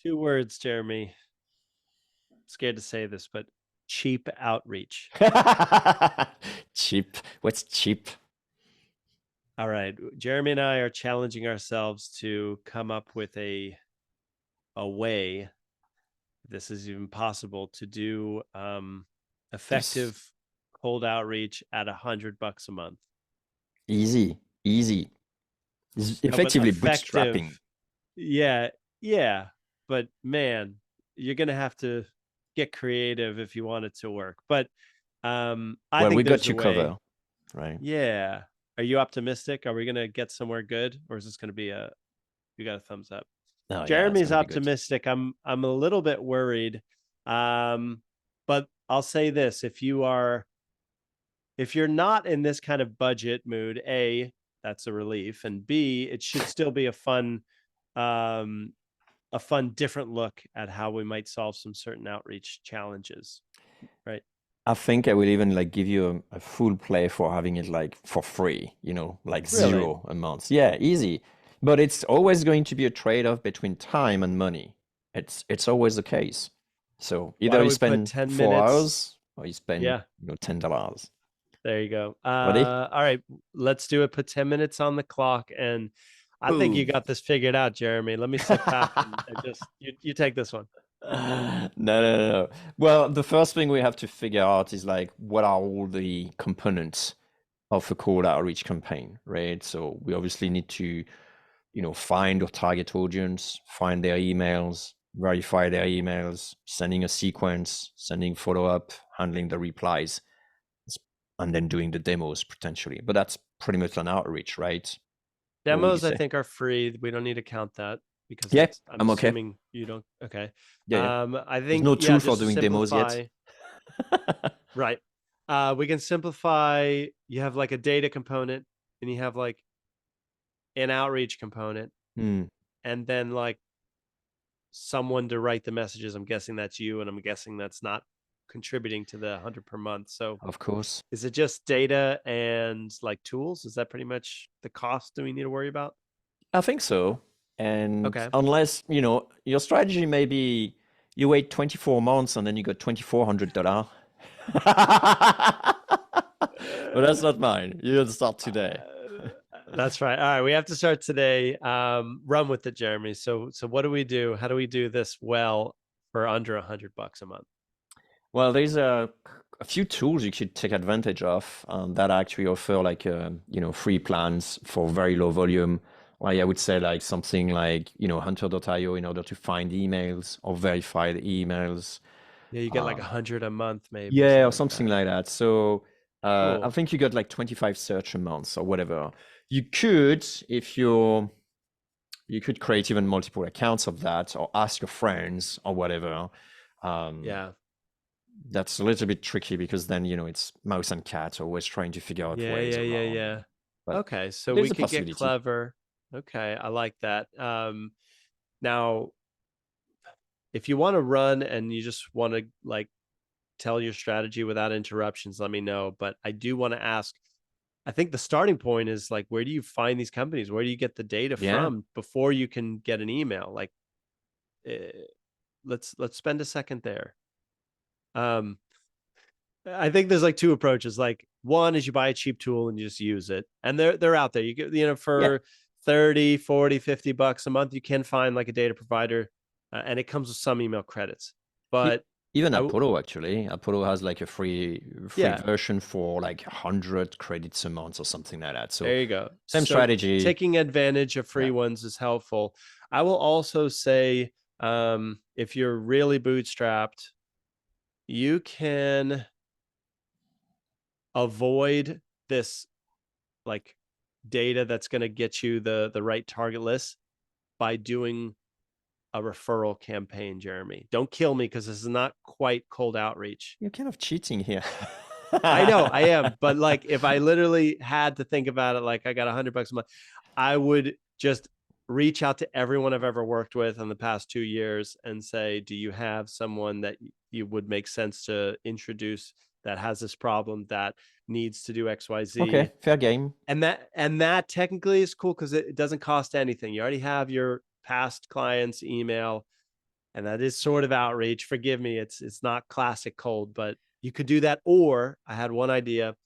Two words, Jeremy. Scared to say this, but cheap outreach. Cheap. What's cheap? All right. Jeremy and I are challenging ourselves to come up with a way, if this is even possible, to do This effective cold outreach at $100 a month. easy, easy. It's No, but effectively bootstrapping. effective. Yeah, yeah. But man, you're gonna have to get creative if you want it to work. But I Well, we think got there's you a way. covered, right? Yeah. Are you optimistic? Are we gonna get somewhere good, or is this gonna be you got a thumbs up? Oh yeah, it's Jeremy's gonna be good. optimistic. I'm a little bit worried. But I'll say this: if you're not in this kind of budget mood, A, that's a relief, and B, it should still be um, a fun, different look at how we might solve some certain outreach challenges, right? I think I will even like give you a full play for having it like for free, like Really? 0 a month. Yeah, easy. But it's always going to be a trade-off between time and money. It's always the case. So Why either don't you we put spend 10 four minutes? hours or you spend, Yeah, $10. there you go. Ready? All right, let's do it. Put 10 minutes on the clock, and I think you Boom. got this figured out, Jeremy. Let me sit back and just you take this one. No, no, no, no. Well, the first thing we have to figure out is like what are all the components of a cold outreach campaign, right? So we obviously need to, find our target audience, find their emails, verify their emails, sending a sequence, sending follow-up, handling the replies, and then doing the demos potentially. But that's pretty much an outreach, right? What would you Demos, I say? think, are free. We don't need to count that because Yeah, that's. I'm I'm okay. assuming you don't. Okay. Yeah, yeah. I There's think no yeah. tool for Just to doing demos yet. simplify, right? We can simplify. You have like a data component, and you have like an outreach component, Hmm, and then like someone to write the messages. I'm guessing that's you, and I'm guessing that's not contributing to the 100 per month. So of course. is it just data and like tools? Is that pretty much the cost do we need to worry about? I think so. And Okay. unless, your strategy may be you wait 24 months and then you got $2,400. But that's not mine. You have to start today. That's right. All right, we have to start today. Run with it, Jeremy. So what do we do? How do we do this well for under $100 a month? Well, there's a few tools you could take advantage of that actually offer like free plans for very low volume. Like I would say like something like Hunter.io in order to find emails or verify the emails. Yeah, you get like 100 a month, maybe Yeah, something or like something that. like that. So I Cool. think you got like 25 search a month or whatever. You could, if you could create even multiple accounts of that or ask your friends or whatever. Um, Yeah. that's a little bit tricky because then, it's mouse and cat always trying to figure out Yeah, ways yeah, yeah, around. yeah. But Okay, so there's we a could get possibility. clever. Okay, I like that. Now, if you want to run and you just want to like tell your strategy without interruptions, let me know. But I do want to ask, I think the starting point is like, where do you find these companies? Where do you get the data Yeah. from before you can get an email? Like, uh, let's spend a second there. Um, I think there's like two approaches. Like one is you buy a cheap tool and you just use it. And they're out there. You get, Yeah. for 30, 40, $50 a month, you can find like a data provider and it comes with some email credits. E- But Even I Apollo actually. Apollo has like a free yeah, version for like 100 credits a month or something like that. So there you go. same So strategy. taking advantage of Yeah. free ones is helpful. I will also say if you're really bootstrapped, you can avoid this like data that's going to get you the right target list by doing a referral campaign, Jeremy. Don't kill me because this is not quite cold outreach. You're kind of cheating here. I know I am, but like if I literally had to think about it, like I got $100 a month, I would just reach out to everyone I've ever worked with in the past 2 years and say, do you have someone that you would make sense to introduce that has this problem that needs to do XYZ? Okay, fair game. And that technically is cool because it doesn't cost anything. You already have your past client's email. and that is sort of outreach. Forgive me, it's not classic cold, but you could do that. Or I had one idea.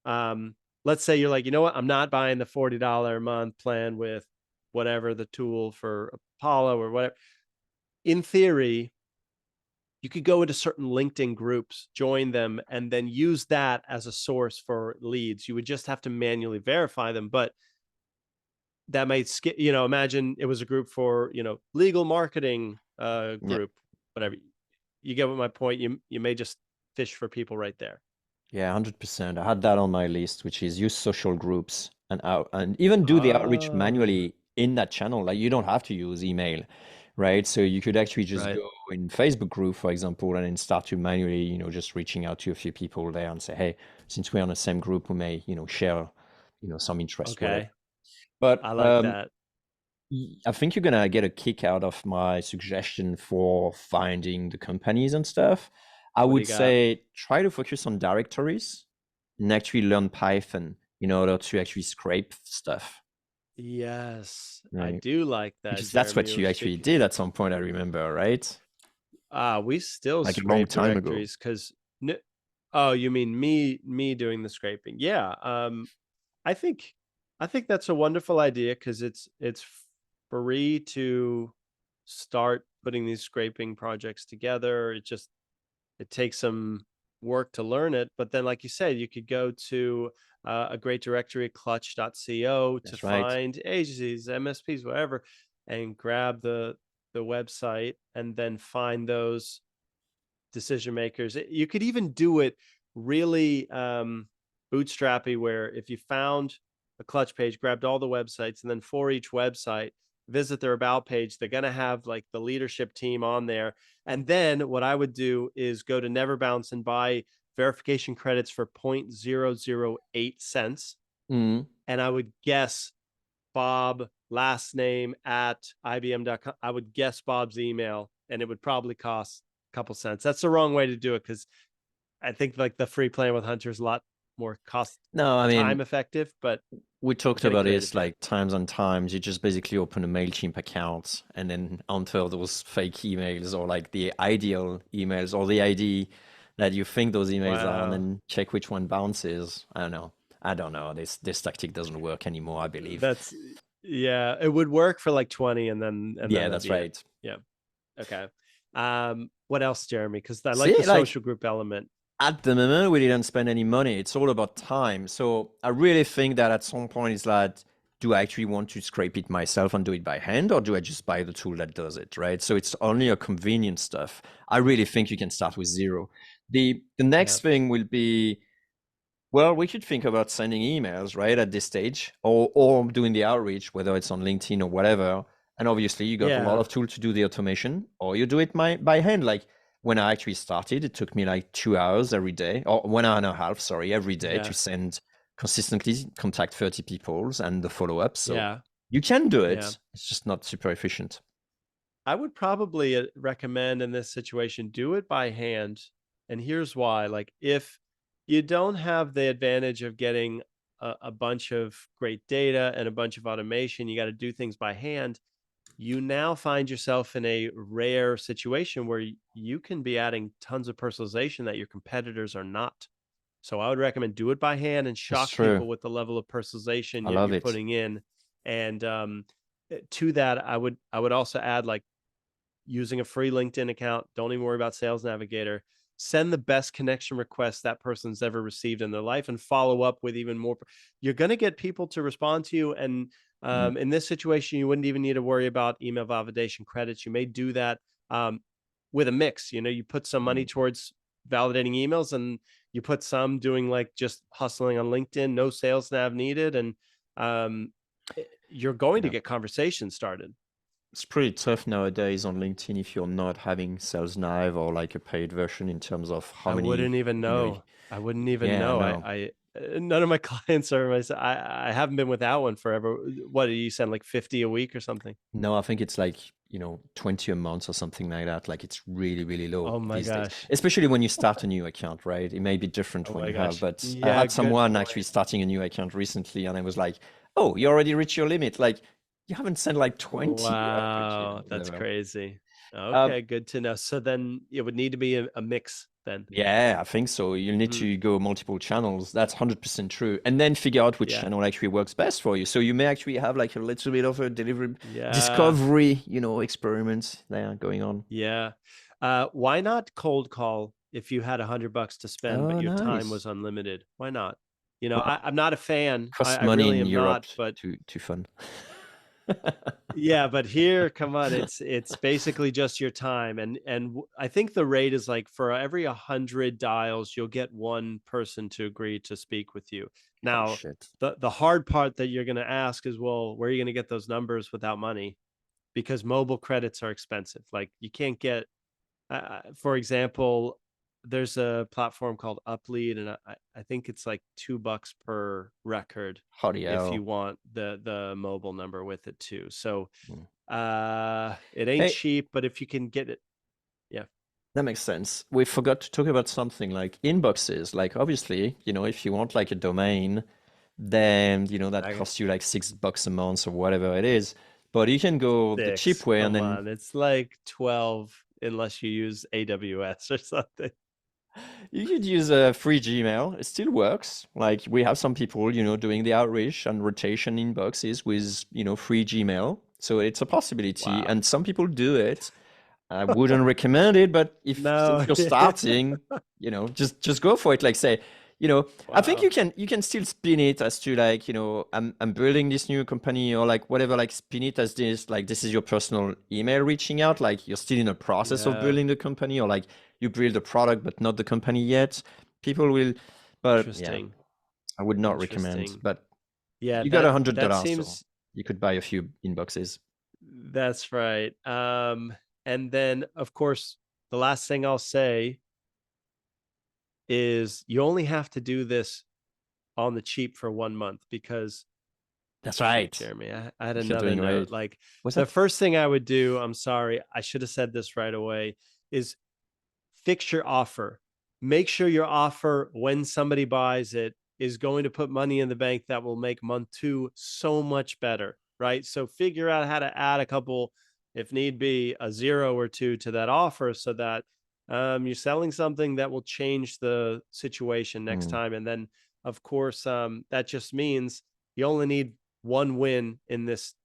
Um, let's say you're like, you know what, I'm not buying the $40 a month plan with whatever the tool for Apollo or whatever. In theory, you could go into certain LinkedIn groups, join them, and then use that as a source for leads. You would just have to manually verify them, but that might skip, imagine it was a group for, legal marketing Yeah. group, whatever. You get what my point. You may just fish for people right there. Yeah, 100%. I had that on my list, which is use social groups and even do the outreach Oh, manually in that channel. Like you don't have to use email, right? So you could actually just right. go in Facebook group, for example, and then start to manually, just reaching out to a few people there and say, hey, since we're on the same group, we may, share, some interest, whatever. Okay. But I like that. I think you're gonna get a kick out of my suggestion for finding the companies and stuff. I What do would you got? say try to focus on directories and actually learn Python in order to actually scrape stuff, Yes, I right? do like that, Because that's Jeremy. what you actually did at some point, I remember, right? We still Like a long scrape time ago. directories because, oh, you mean me doing the scraping? Yeah. I think I think that's a wonderful idea because it's free to start putting these scraping projects together. It takes some work to learn it, but then, like you said, you could go to a great directory, clutch.co, to That's right. find agencies, MSPs, whatever, and grab the website and then find those decision makers. You could even do it really bootstrappy, where if you found a clutch page, grabbed all the websites, and then for each website, visit their about page. They're going to have like the leadership team on there. And then what I would do is go to Neverbounce and buy verification credits for 0.008 cents. Mm. And I would guess Bob, last name at IBM.com. I would guess Bob's email, and it would probably cost a couple cents. That's the wrong way to do it because I think like the free plan with Hunter is a lot more cost No, I time mean, effective, but we I'm talked getting about creative this here. like times and times. You just basically open a MailChimp account and then enter those fake emails or like the ideal emails or the ID that you think those emails are, and Wow. then check which one bounces. I don't know. I don't know. This tactic doesn't work anymore, I believe. That's Yeah, it would work for like 20 and then Yeah, that'd that's be it. right. Yeah. Okay. What else, Jeremy? Because I like See, the like social group element. at the moment, we didn't spend any money. It's all about time. So I really think that at some point it's like, do I actually want to scrape it myself and do it by hand, or do I just buy the tool that does it, right? So it's only a convenient stuff. I really think you can start with zero. The Yeah. next thing will be, well, we should think about sending emails, right, at this stage, or doing the outreach, whether it's on LinkedIn or whatever. And obviously, you got a lot Yeah. of tools to do the automation, or you do it by hand. Like when I actually started, it took me like 2 hours every day, or 1 hour and a half, sorry, every day to Yeah. send consistently contact 30 people and the follow-up. So Yeah. you can do Yeah. it. It's just not super efficient. I would probably recommend in this situation, do it by hand. And here's why. Like, if you don't have the advantage of getting a bunch of great data and a bunch of automation, you got to do things by hand. You now find yourself in a rare situation where you can be adding tons of personalization that your competitors are not. So I would recommend do it by hand and It's shock true. people with the level of personalization I love you're it. putting in. And to that, I would also add, like, using a free LinkedIn account. Don't even worry about Sales Navigator. Send the best connection request that person's ever received in their life and follow up with even more. You're going to get people to respond to you. And Mm, in this situation, you wouldn't even need to worry about email validation credits. You may do that with a mix. You put some money mm. towards validating emails, and you put some doing like just hustling on LinkedIn, no sales nav needed. And um, you're going to Yeah. get conversations started. It's pretty tough nowadays on LinkedIn if you're not having Sales Nav or like a paid version in terms of how I many, wouldn't even you know, know. I wouldn't even yeah, know. no. None of my clients are I haven't been without one forever. What do you send, like 50 a week or something? No, I think it's like, 20 a month or something like that. Like it's really, really low Oh my these days, gosh. especially when you start a new account, right? It may be different Oh when my you have, gosh. but I Yeah, had good someone actually point. starting a new account recently and I was like, oh, you already reached your limit. Like, You haven't sent like 20 Wow, or that's whatever. crazy. Um, Okay, good to know. So then it would need to be a mix then. yeah, I think so. You'll need Mm, to go multiple channels. That's 100% true. And then figure out which yeah, channel actually works best for you. So you may actually have like a little bit of a delivery yeah, discovery, experiment there going on. yeah. Why not cold call if you had $100 to spend, but Oh, your time nice. was unlimited? Why not? Well, I'm not a fan. cost I money really in am Europe not, but to fun. yeah, but here, come on, it's basically just your time, and I think the rate is like for every 100 dials, you'll get one person to agree to speak with you. Oh Now, shit. the hard part that you're going to ask is, well, where are you going to get those numbers without money? Because mobile credits are expensive. Like you can't get, for example, there's a platform called Uplead, and I think it's like $2 per record Holy if you hell. want the mobile number with it too. So Mm. it ain't Hey, cheap, but if you can get it, yeah. that makes sense. We forgot to talk about something like inboxes. Like obviously, if you want like a domain, then that Okay. costs you like $6 a month or whatever it is. But you can go the cheap Six. way and Come then on. It's like 12 unless you use AWS or something. you could use a free Gmail. It still works. Like we have some people, doing the outreach and rotation inboxes with, free Gmail. So it's a possibility. Wow. And some people do it. I wouldn't recommend it, but since No. you're starting, just go for it. Like say, I think Wow. you can still spin it as to like, I'm building this new company or like whatever, like spin it as this, like this is your personal email reaching out, like you're still in the process of Yeah. building the company or like you build the product but not the company yet. People will, but yeah, Interesting. I would not recommend. Interesting. But Yeah, you got that $100, so seems you could buy a few inboxes. that's right. And then of course, the last thing I'll say is you only have to do this on the cheap for 1 month because That's shoot, right. Jeremy, I had You're another doing note. great. Like Was the that? first thing I would do, I'm sorry, I should have said this right away, is fix your offer. Make sure your offer, when somebody buys it, is going to put money in the bank that will make month two so much better, right? So figure out how to add a couple, if need be, a zero or two to that offer so that you're selling something that will change the situation next Hmm. time. And then, of course, that just means you only need one win in this,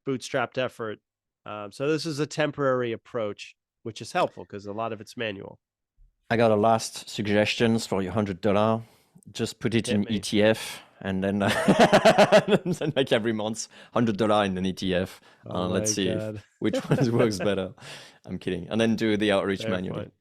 bootstrapped effort. So this is a temporary approach, which is helpful because a lot of it's manual. I got a last suggestions for your $100. Just put it Hit in me. ETF and then, and then like every month, $100 in an ETF. Oh Let's my see if God. which one works better. I'm kidding. And then do the outreach Fair manually. point.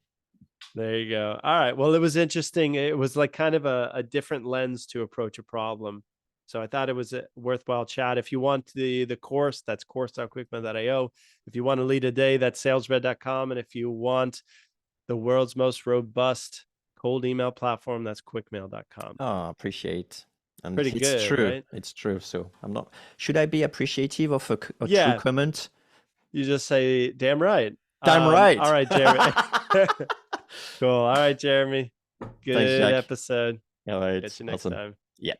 There you go. All right. Well, it was interesting. It was like kind of a different lens to approach a problem. So I thought it was a worthwhile chat. If you want the course, that's course.quickmail.io. If you want to lead a day, that's salesred.com. And if you want the world's most robust cold email platform, that's quickmail.com. Oh, appreciate. And Pretty it's good, true. right? It's true. So I'm not, should I be appreciative of a true Yeah. comment? You just say, damn right. Damn All right. right, Jeremy. Cool. All right, Jeremy. Thanks, Good Jack. episode. All right. Catch you next Awesome. time. Yeah.